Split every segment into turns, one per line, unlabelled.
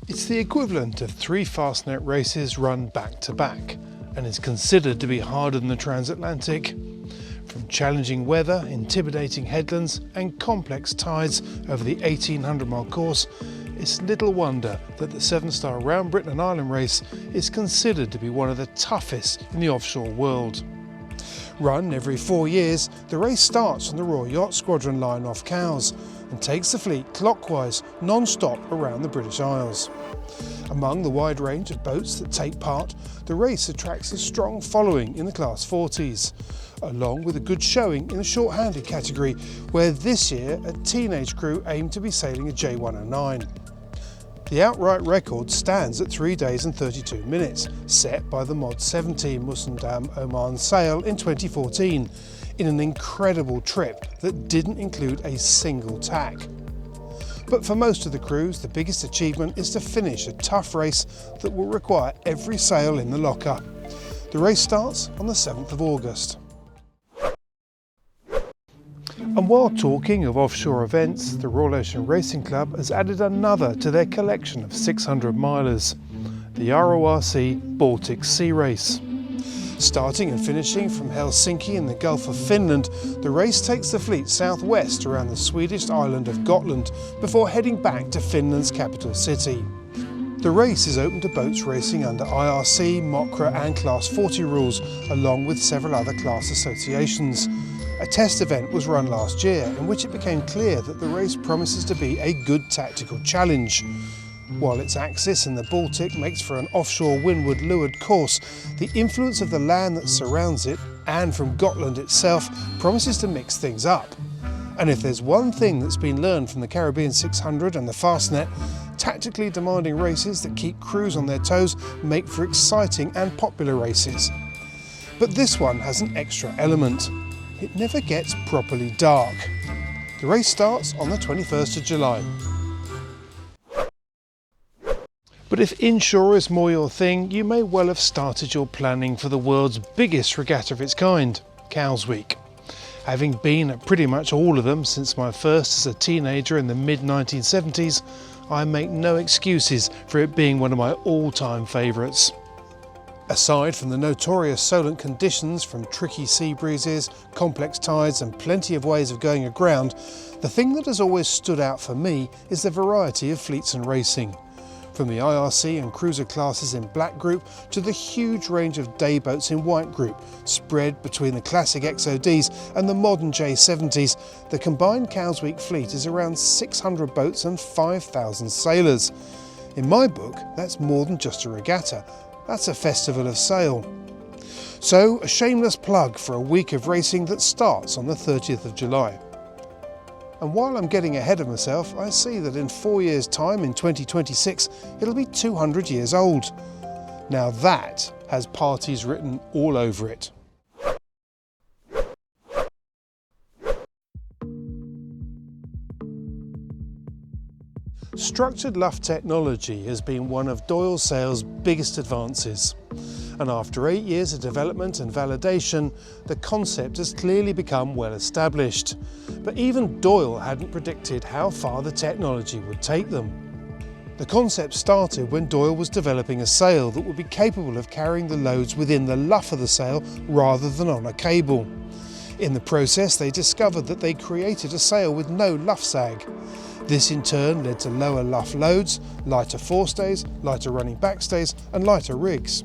It's the equivalent of 3 fastnet races run back to back and is considered to be harder than the transatlantic. From challenging weather, intimidating headlands and complex tides over the 1800-mile course, it's little wonder that the Sevenstar Round Britain and Ireland race is considered to be one of the toughest in the offshore world. Run every 4 years, the race starts on the Royal Yacht Squadron line off Cowes and takes the fleet clockwise, non-stop around the British Isles. Among the wide range of boats that take part, the race attracts a strong following in the Class 40s, along with a good showing in the short-handed category, where this year a teenage crew aim to be sailing a J109. The outright record stands at 3 days and 32 minutes, set by the Mod 17 Musandam Oman Sail in 2014, in an incredible trip that didn't include a single tack. But for most of the crews, the biggest achievement is to finish a tough race that will require every sail in the locker. The race starts on the 7th of August. And while talking of offshore events, the Royal Ocean Racing Club has added another to their collection of 600-milers, the RORC Baltic Sea Race. Starting and finishing from Helsinki in the Gulf of Finland, the race takes the fleet southwest around the Swedish island of Gotland before heading back to Finland's capital city. The race is open to boats racing under IRC, MOCRA and Class 40 rules, along with several other class associations. A test event was run last year in which it became clear that the race promises to be a good tactical challenge. While its axis in the Baltic makes for an offshore windward leeward course, the influence of the land that surrounds it and from Gotland itself promises to mix things up. And if there's one thing that's been learned from the Caribbean 600 and the Fastnet, tactically demanding races that keep crews on their toes make for exciting and popular races. But this one has an extra element. It never gets properly dark. The race starts on the 21st of July. But if inshore is more your thing, you may well have started your planning for the world's biggest regatta of its kind, Cowes Week. Having been at pretty much all of them since my first as a teenager in the mid-1970s, I make no excuses for it being one of my all-time favourites. Aside from the notorious Solent conditions from tricky sea breezes, complex tides and plenty of ways of going aground, the thing that has always stood out for me is the variety of fleets and racing. From the IRC and cruiser classes in Black Group to the huge range of day boats in White Group, spread between the classic XODs and the modern J70s, the combined Cowes Week fleet is around 600 boats and 5,000 sailors. In my book, that's more than just a regatta. That's a festival of sail. So, a shameless plug for a week of racing that starts on the 30th of July. And while I'm getting ahead of myself, I see that in 4 years' time, in 2026, it'll be 200 years old. Now that has parties written all over it. Structured luff technology has been one of Doyle Sails' biggest advances, and after 8 years of development and validation, the concept has clearly become well established. But even Doyle hadn't predicted how far the technology would take them. The concept started when Doyle was developing a sail that would be capable of carrying the loads within the luff of the sail rather than on a cable. In the process, they discovered that they created a sail with no luff sag. This in turn led to lower luff loads, lighter forestays, lighter running backstays and lighter rigs.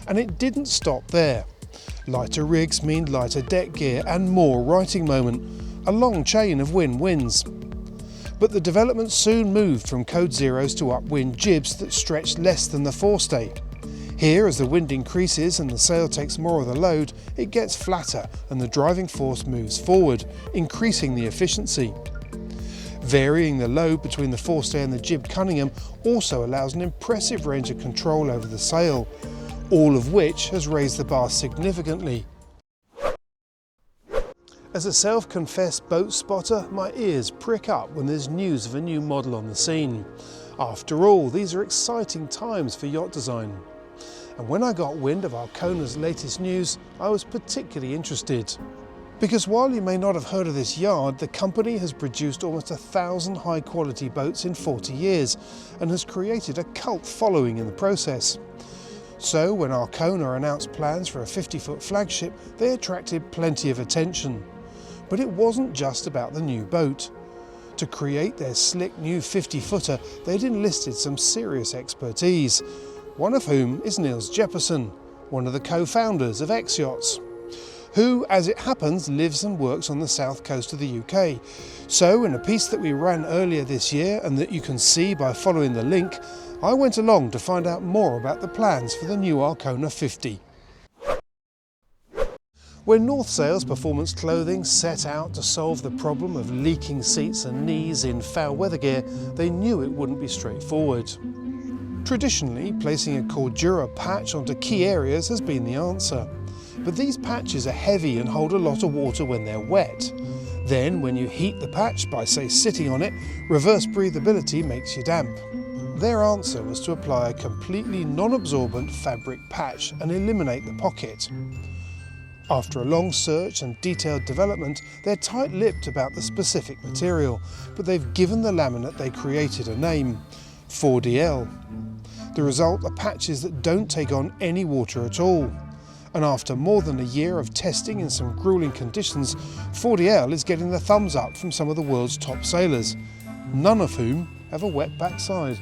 And it didn't stop there. Lighter rigs mean lighter deck gear and more righting moment, a long chain of win-wins. But the development soon moved from code zeros to upwind jibs that stretched less than the forestay. Here, as the wind increases and the sail takes more of the load, it gets flatter and the driving force moves forward, increasing the efficiency. Varying the load between the forestay and the jib cunningham also allows an impressive range of control over the sail, all of which has raised the bar significantly. As a self-confessed boat spotter, my ears prick up when there's news of a new model on the scene. After all, these are exciting times for yacht design. And when I got wind of Arcona's latest news, I was particularly interested. Because while you may not have heard of this yard, the company has produced almost 1,000 high-quality boats in 40 years and has created a cult following in the process. So when Arcona announced plans for a 50-foot flagship, they attracted plenty of attention. But it wasn't just about the new boat. To create their slick new 50-footer, they'd enlisted some serious expertise, one of whom is Niels Jeppesen, one of the co-founders of X Yachts, who, as it happens, lives and works on the south coast of the UK. So in a piece that we ran earlier this year and that you can see by following the link, I went along to find out more about the plans for the new Arcona 50. When North Sails Performance Clothing set out to solve the problem of leaking seats and knees in foul weather gear, they knew it wouldn't be straightforward. Traditionally, placing a Cordura patch onto key areas has been the answer. But these patches are heavy and hold a lot of water when they're wet. Then, when you heat the patch by, say, sitting on it, reverse breathability makes you damp. Their answer was to apply a completely non-absorbent fabric patch and eliminate the pocket. After a long search and detailed development, they're tight-lipped about the specific material, but they've given the laminate they created a name, 4DL. The result are patches that don't take on any water at all. And after more than a year of testing in some grueling conditions, 4DL is getting the thumbs up from some of the world's top sailors, none of whom have a wet backside.